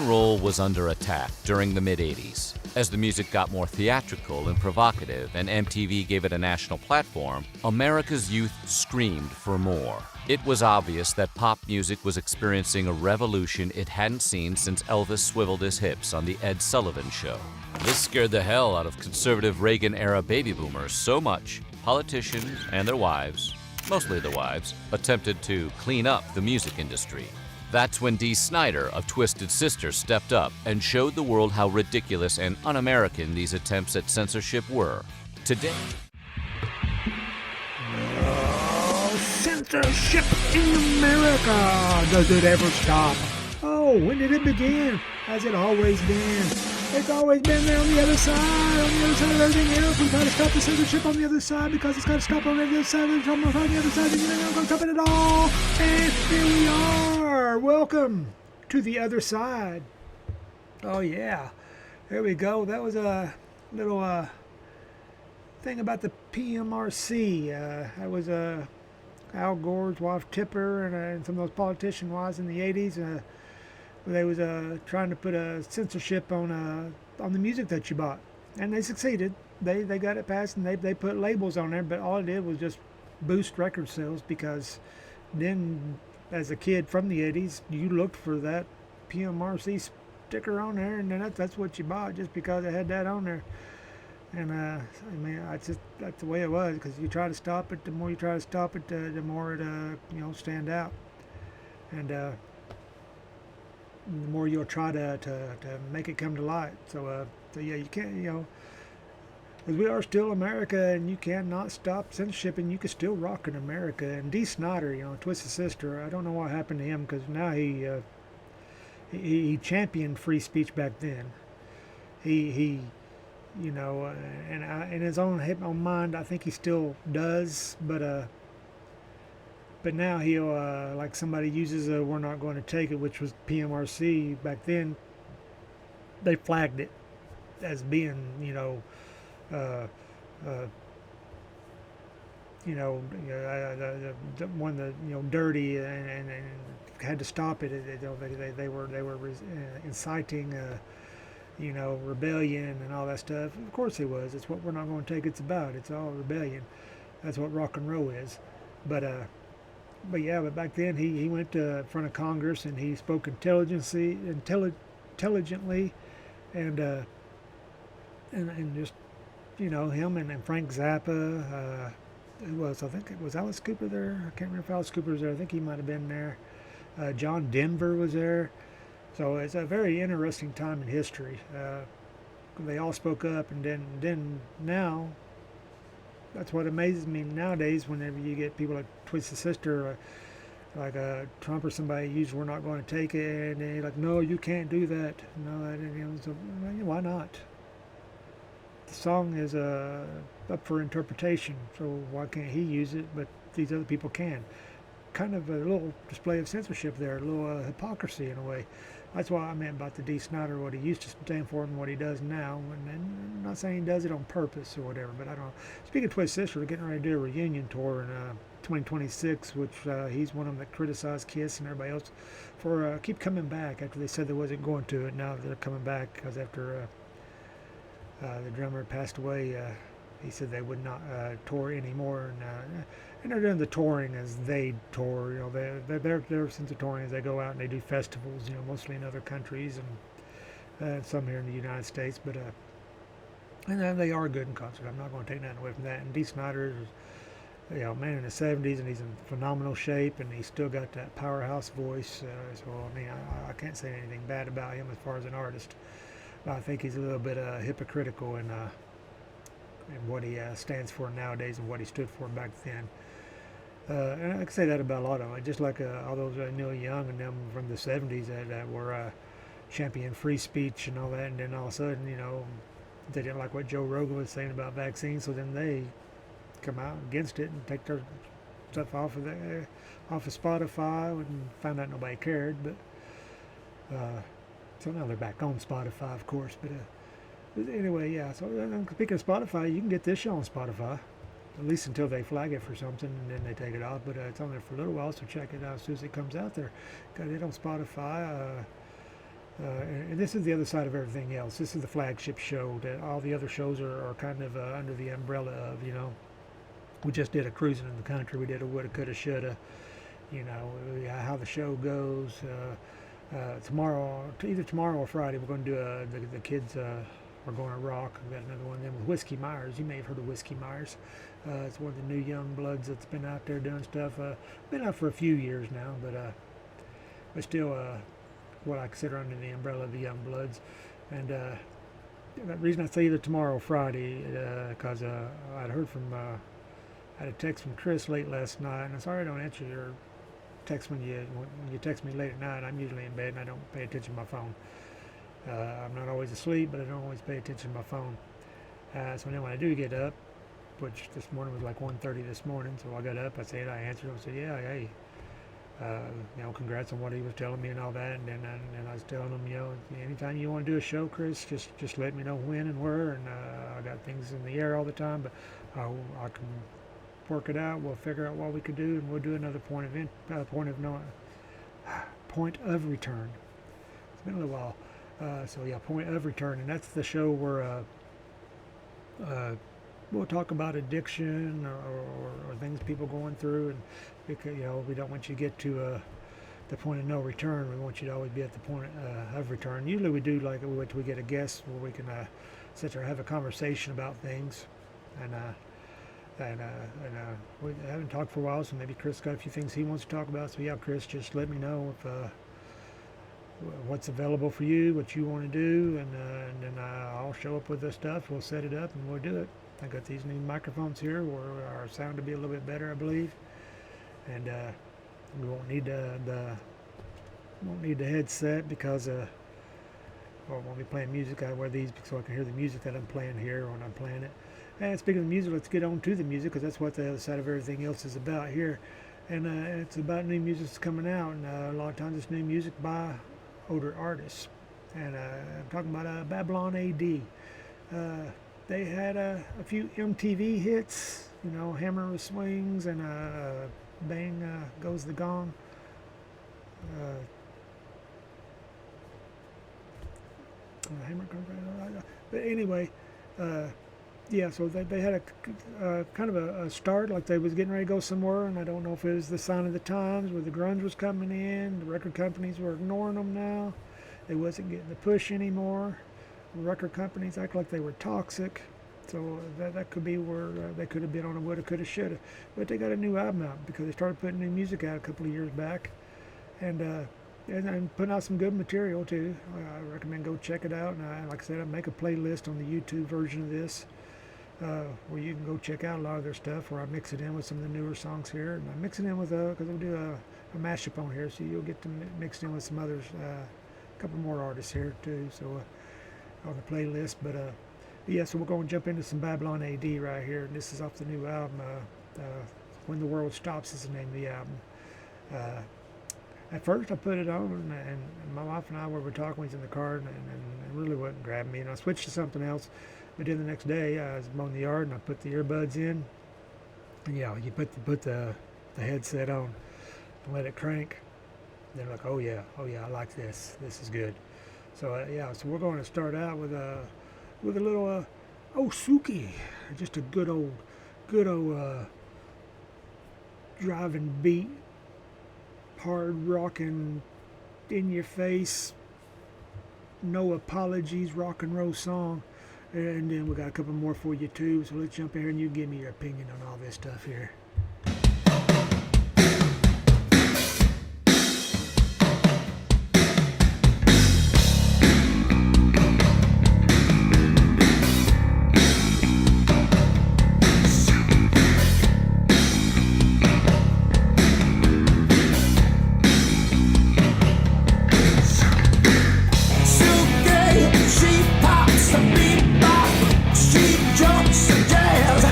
and roll was under attack during the mid-'80s. As the music got more theatrical and provocative and MTV gave it a national platform, America's youth screamed for more. It was obvious that pop music was experiencing a revolution it hadn't seen since Elvis swiveled his hips on The Ed Sullivan Show. This scared the hell out of conservative Reagan-era baby boomers so much, politicians and their wives, mostly the wives, attempted to clean up the music industry. That's when Snyder of Twisted Sister stepped up and showed the world how ridiculous and un-American these attempts at censorship were. Today, censorship in America! Does it ever stop? Oh, when did it begin? Has it always been? It's always been there on the other side of everything else. We try to stop the censorship on the other side because it's got to stop on the other side. There's on the other side, and you're not going to stop it at all. And here we are. Welcome to the other side. Oh yeah, there we go. That was a little thing about the PMRC. That was Al Gore's wife Tipper and some of those politician wives in the 80s. They was trying to put a censorship on the music that you bought, and they succeeded. They got it passed, and they put labels on there, but all it did was just boost record sales, because then as a kid from the 80s, you looked for that PMRC sticker on there, and then that's what you bought just because it had that on there. And I mean, that's the way it was, because you try to stop it. The more you try to stop it, the more it stand out, and the more you'll try to make it come to light. So yeah, you can't, because we are still America, and you cannot stop censorship, and you can still rock in America. And Snyder, Twisted Sister, I don't know what happened to him, because now he championed free speech back then. He and in his own mind, I think he still does, but now he'll, like somebody uses a "we're not going to take it," which was PMRC back then. They flagged it as being, dirty, and had to stop it. They were inciting, rebellion and all that stuff. Of course it was. It's what we're not going to take. It's about. It's all rebellion. That's what rock and roll is. But back then he went in front of Congress, and he spoke intelligently, and just him and Frank Zappa. I think it was Alice Cooper there. I can't remember if Alice Cooper was there. I think he might have been there. John Denver was there. So it's a very interesting time in history. They all spoke up, and then now, that's what amazes me nowadays. Whenever you get people like Twisted Sister, like Trump or somebody use "we're not going to take it," and they're like, "No, you can't do that." No, so why not? The song is up for interpretation, so why can't he use it, but these other people can? Kind of a little display of censorship there, a little hypocrisy in a way. That's what I meant about the Snyder, what he used to stand for and what he does now. And I'm not saying he does it on purpose or whatever, but I don't know. Speaking of Twisted Sister, we're getting ready to do a reunion tour in 2026, which he's one of them that criticized Kiss and everybody else for keep coming back after they said they wasn't going to it. Now they're coming back, because after the drummer passed away, he said they would not tour anymore, and they're doing the touring as they tour. Their sense of touring is they go out and they do festivals, mostly in other countries, and some here in the United States. But and they are good in concert. I'm not going to take nothing away from that. And Snyder is, man in the 70s, and he's in phenomenal shape, and he's still got that powerhouse voice. So I mean, I can't say anything bad about him as far as an artist. But I think he's a little bit hypocritical in what he stands for nowadays and what he stood for back then. And I can say that about a lot of them. Just like all those Neil Young and them from the 70s that were champion free speech and all that, and then all of a sudden, they didn't like what Joe Rogan was saying about vaccines, so then they come out against it and take their stuff off of Spotify, and found out nobody cared. But so now they're back on Spotify, of course. But anyway, yeah. So speaking of Spotify, you can get this show on Spotify, at least until they flag it for something, and then they take it off. But it's on there for a little while, so check it out as soon as it comes out there. Got it on Spotify. And this is the other side of everything else. This is the flagship show that all the other shows are kind of under the umbrella of. We just did a cruising in the country. We did a woulda, coulda, shoulda. How the show goes. Either tomorrow or Friday, we're going to do the kids. We're going to rock. We've got another one of them with Whiskey Myers. You may have heard of Whiskey Myers. It's one of the new young bloods that's been out there doing stuff. Been out for a few years now, but still what I consider under the umbrella of the young bloods. And the reason I say either tomorrow or Friday, because I'd heard from, I had a text from Chris late last night, and I'm sorry I don't answer your text when you text me late at night. I'm usually in bed and I don't pay attention to my phone. I'm not always asleep, but I don't always pay attention to my phone. So then when I do get up, which this morning was like 1:30 this morning, so I got up, I answered him, I said, yeah, hey, congrats on what he was telling me and all that. And then I was telling him, anytime you want to do a show, Chris, just let me know when and where. And I got things in the air all the time, but I can work it out. We'll figure out what we could do, and we'll do another point of return. It's been a little while. Point of return, and that's the show where we'll talk about addiction or things people going through, and because we don't want you to get to the point of no return. We want you to always be at the point of return. Usually we do like we get a guest where we can sit there and have a conversation about things, and we haven't talked for a while, so maybe Chris got a few things he wants to talk about. So yeah, Chris, just let me know if what's available for you, what you want to do, and then I'll show up with the stuff. We'll set it up and we'll do it. I got these new microphones here where our sound will be a little bit better, I believe, and we won't need the headset because when we playing music, I wear these so I can hear the music that I'm playing here when I'm playing it. And speaking of music, let's get on to the music, because that's what the other side of everything else is about here. And it's about new music that's coming out, and a lot of times it's new music by older artists. And I'm talking about Babylon A.D. They had a few MTV hits, Hammer with Swings and Bang Goes the Gong. But anyway, so they had a kind of a start, like they was getting ready to go somewhere, and I don't know if it was the sign of the times where the grunge was coming in. The record companies were ignoring them now. They wasn't getting the push anymore. The record companies act like they were toxic, so that could be where they could have been on a woulda, coulda, shoulda. But they got a new album out because they started putting new music out a couple of years back, and putting out some good material too. I recommend go check it out. And like I said, I make a playlist on the YouTube version of this, where you can go check out a lot of their stuff, where I mix it in with some of the newer songs here, and I mix it in with because we'll do a mashup on here, so you'll get to mixed in with some others, a couple more artists here too, so on the playlist. But so we're going to jump into some Babylon A.D. right here, and this is off the new album. When the World Stops is the name of the album. At first I put it on, and my wife and I were talking, we was in the car, and it really wasn't grabbing me, and I switched to something else. But then the next day I was mowing the yard, and I put the earbuds in, and you put the headset on and let it crank. They're like, oh yeah, I like this is good. So so we're going to start out with a little Suki, just a good old driving beat, hard rocking, in your face, no apologies rock and roll song. And then we got a couple more for you too, so let's jump in here and you give me your opinion on all this stuff here. Jumps and jazz.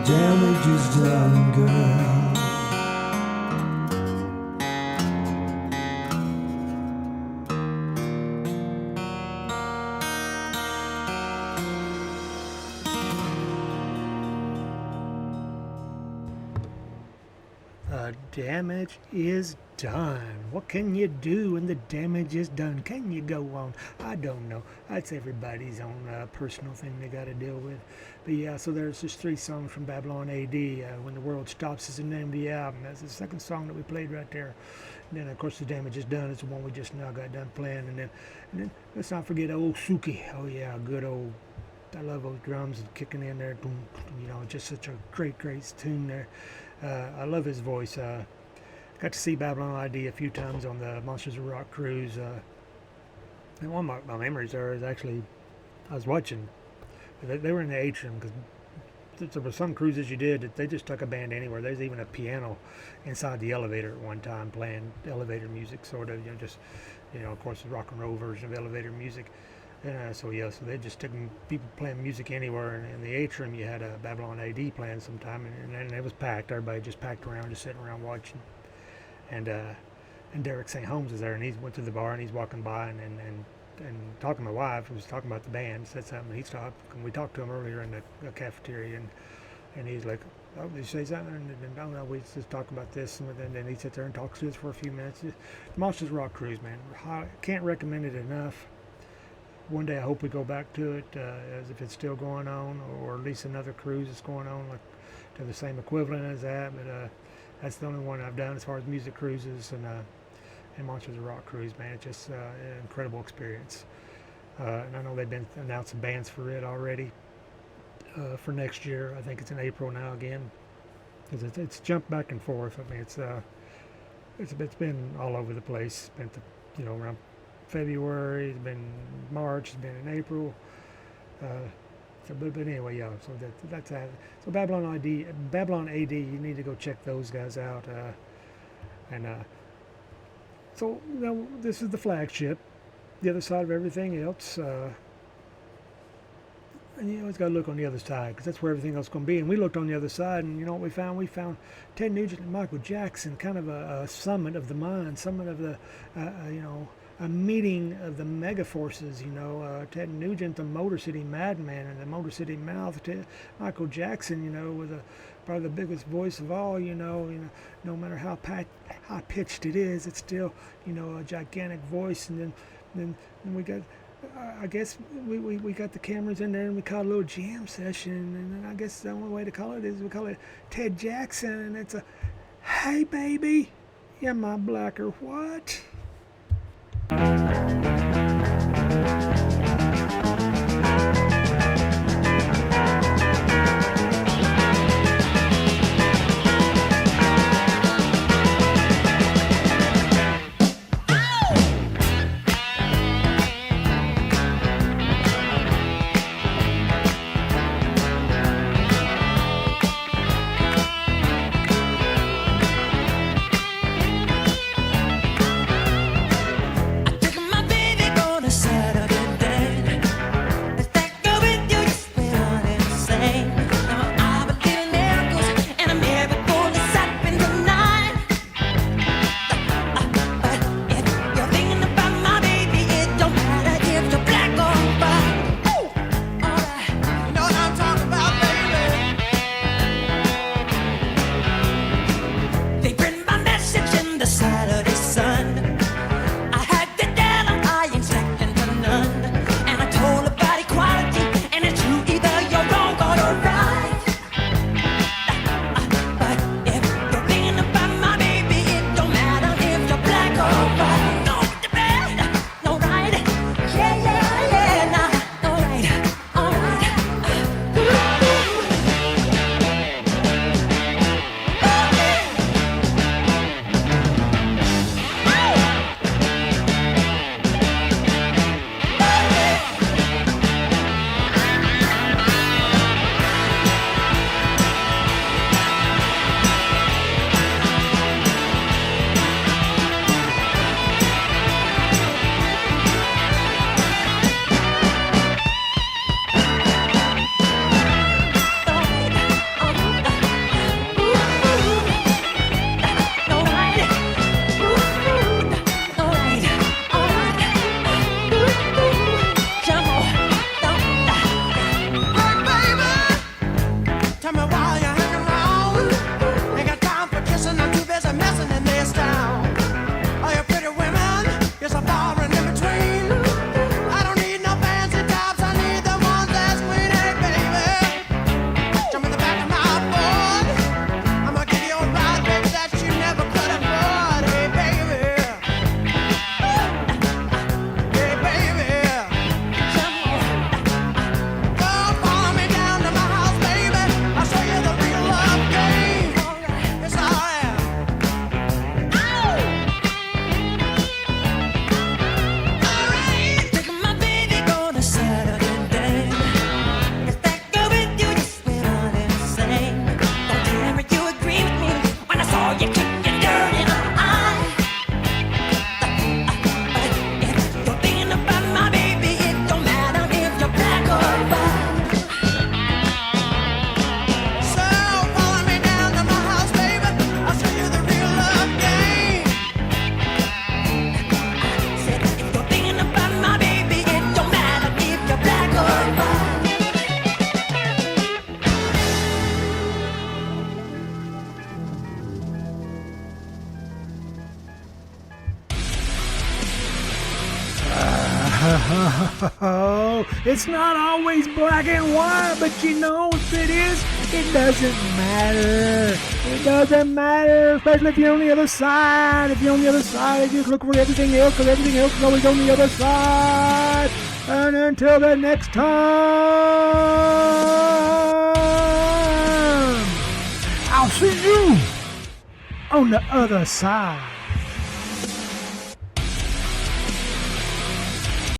Damage is done, girl. Damage is done. What can you do when the damage is done? Can you go on? I don't know. That's everybody's own personal thing they got to deal with. But yeah, so there's just 3 songs from Babylon A.D. When the World Stops is the name of the album. That's the second song that we played right there. And then, of course, The Damage is Done is the one we just now got done playing. And then let's not forget Old Suki. Oh, yeah, good old. I love those drums and kicking in there. Boom, you know, just such a great tune there. I love his voice. Got to see Babylon A.D. a few times on the Monsters of Rock cruise. And one of my memories there is actually, I was watching, they were in the atrium, because there were some cruises you did that they just took a band anywhere. There's even a piano inside the elevator at one time playing elevator music, sort of, just, of course, the rock and roll version of elevator music. And so they just took people playing music anywhere. And in the atrium, you had a Babylon A.D. playing sometime, and it was packed. Everybody just packed around, just sitting around watching. And Derek St. Holmes is there, and he went to the bar, and he's walking by and talking to my wife, who was talking about the band, said something. He stopped, and we talked to him earlier in the cafeteria, and he's like, "Oh, did you say something?" And no, we just talk about this, and then he sits there and talks to us for a few minutes. Monsters Rock Cruise, man, can't recommend it enough. One day I hope we go back to it, as if it's still going on, or at least another cruise that's going on, like to the same equivalent as that. But that's the only one I've done as far as music cruises and Monsters of Rock cruise, man. It's just an incredible experience. And I know they've been announcing bands for it already for next year. I think it's in April now again, because it's jumped back and forth. I mean, it's been all over the place. It's been around February, it's been March, it's been in April. But anyway, yeah. So that's that. So Babylon A.D. You need to go check those guys out. So now this is the flagship. The other side of everything else. And you always got to look on the other side, because that's where everything else is going to be. And we looked on the other side, and you know what we found? We found Ted Nugent and Michael Jackson, kind of a summit of the mind, summit of the, a meeting of the mega forces. Ted Nugent, the Motor City Madman and the Motor City Mouth. Michael Jackson, with probably the biggest voice of all. No matter how high pitched it is, it's still a gigantic voice. And then we got. I guess we got the cameras in there, and we caught a little jam session, and then I guess the only way to call it is we call it Ted Jackson, and it's a, "Hey baby, you're my black or what?" Oh, it's not always black and white, but you know if it is, it doesn't matter. It doesn't matter, especially if you're on the other side. If you're on the other side, just look for everything else, because everything else is always on the other side. And until the next time, I'll see you on the other side.